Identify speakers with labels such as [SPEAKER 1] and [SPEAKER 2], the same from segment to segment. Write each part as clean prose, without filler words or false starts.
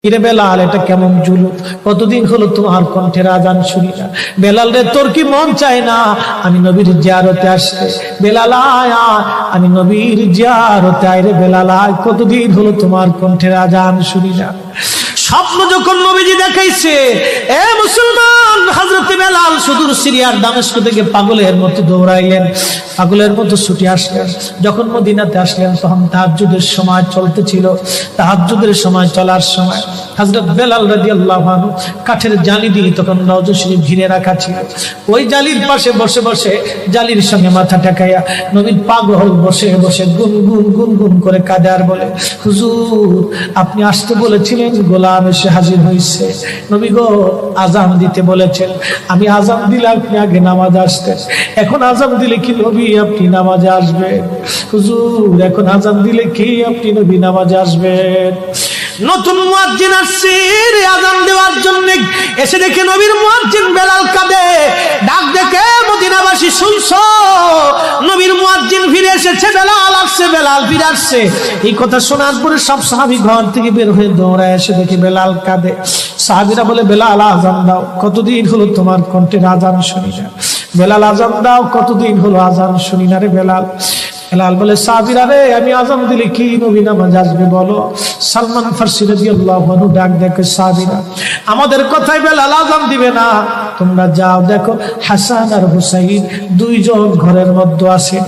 [SPEAKER 1] ইরে বেলাল, এটা কেমন জুলুম! কতদিন হলো তোমার কণ্ঠের আজান শুনি না। বেলাল রে, তোর কি মন চায় না আমি নবীর জিয়ারতে আসতে? বেলাল আয়, আমি নবীর জিয়ারতে আয় রে বেলাল আয়, কতদিন হলো তোমার কণ্ঠের আজান শুনি না। স্বপ্ন যখন নবীজি দেখাইছে, এ মুসলমান, হযরত বেলাল সুদূর সিরিয়ার দামেস্ক থেকে পাগলের মতো দৌড়াইলেন, পাগলের মতো ছুটে আসলেন। যখন মদিনাতে আসলেন তখন তাহাজ্জুদের সময় চলতেছিল। তাহাজ্জুদের সময় চলার সময় হযরত বেলাল রাদিয়াল্লাহু আনহু কাঠের জালি দিয়ে তখন রওজা শরীফ ঘিরে রাখা ছিল। ওই জালির পাশে বসে বসে জালির সঙ্গে মাথা ঠেকাইয়া নবীর পাগল বসে বসে গুনগুন গুনগুন করে কাঁদে আর বলে, হুজুর আপনি আসতে বলেছিলেন, গোলাম এসে হাজির হয়েছে। নবী গো, আজান দিতে বলেছেন, আমি আজান দিলে আপনি আগে নামাজে আসতেন, এখন আজান দিলে কি নবী আপনি নামাজে আসবেন? হুজুর এখন আজান দিলে কি আপনি নবী নামাজে আসবেন? নতুন মুয়াজ্জিন আসছে আজান দেওয়ার জন্য, এসে দেখে নবীর মুয়াজ্জিন বেলাল কাঁদে। ডাক দেখে মদিনাবাসী, শুনছো নবীর মুয়াজ্জিন ফিরে এসেছে, বেলাল আসছে, বেলাল ফিরে আসছে। এই কথা শোনার পরে সব সাহাবী ঘর থেকে বের হয়ে দৌড়ায় এসে দেখে বেলাল কাঁদে। সাহাবীরা বলে, বেলাল আজান দাও, কতদিন হলো তোমার কণ্ঠের আজান শুনি না। বেলাল আজান দাও, কতদিন হলো আজান শুনি না রে বেলাল। বেলাল বলে, সাহাবীরা রে, আমি আজান দিলে কি নবী নামাজ আসবে বলো? সালমান ফারসি রাদিয়াল্লাহু আনহু ডাক দেখে, সাহাবীরা আমাদের কথাই বেলাল আজান দিবে না, তোমরা যাও দেখো হাসান আর হুসাইন দুইজন ঘরের মধ্যে আছেন।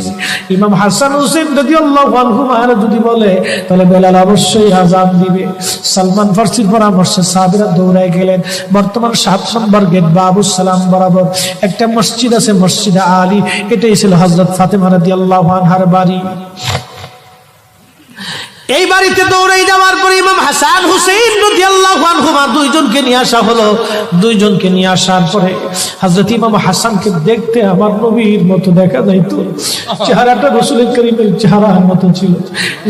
[SPEAKER 1] ইমাম হাসান হুসাইন রাদিয়াল্লাহু আনহুমা যদি বলে তাহলে বেলাল অবশ্যই আজান দিবে। সালমান ফারসির পরামর্শে সাহাবীরা দৌড়ায় গেলেন। বর্তমান 7 নম্বর গেট বাবুস সালাম বরাবর একটা মসজিদ আছে, মসজিদে আলী। এটাই ছিল হযরত ফাতেমা রাদিয়াল্লাহু আনহার বাড়ি। এই বাড়িতে দৌড়াই যাওয়ার পরে ইমাম হাসান হুসাইন রাদিয়াল্লাহু আনহুমা দুইজনকে নিয়ে আসা হলো। দুইজনকে নিয়ে আসার পরে হযরত ইমাম হাসানকে দেখতে আমার নবীর মতো দেখা যাইতো, চেহারাটা রাসূল করিমের চেহারার মতো ছিল।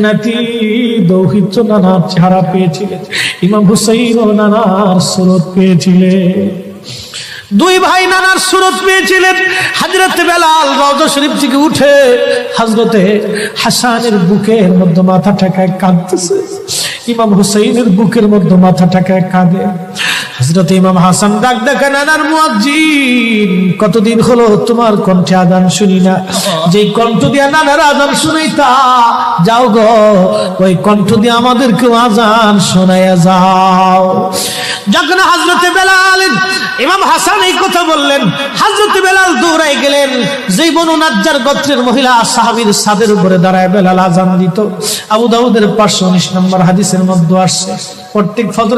[SPEAKER 1] নাতি দৌহিত্র নানার চেহারা পেয়েছিলেন, ইমাম হুসাইন ও নানার সুরত পেয়েছিলেন। দুই ভাই নানার সুরত পেয়েছিলেন। হযরত বেলাল রওজা শরীফ থেকে উঠে হযরতে হাসানের বুকের মধ্যে মাথা ঠেকায় কাঁদতেছে, ইমাম হুসাইনের বুকের মধ্যে মাথা ঠেকায় কাঁদে। হযরত ইমাম হাসান ডাক দেখে, নানার মুয়াজ্জিন, কতদিন হলো তোমার কণ্ঠে আজান শুনি না। যেই কণ্ঠ দিয়ে নানার আজান শুনাইতা, যাও গো ওই কণ্ঠ দিয়ে আমাদেরকেও আজান শোনাইয়া যাও। যখন হযরত বেলাল ইমাম হাসান এই কথা বললেন, হযরত বেলাল দৌড়াই গেলেন। যেই বনু নাজ্জার গোত্রের মহিলা সাহাবীর ছাদের উপরে দাঁড়ায় বেলাল আজান দিত। আবু দাউদের 519 নম্বর হাদিসের মধ্যে আসছে, প্রত্যেক ফজর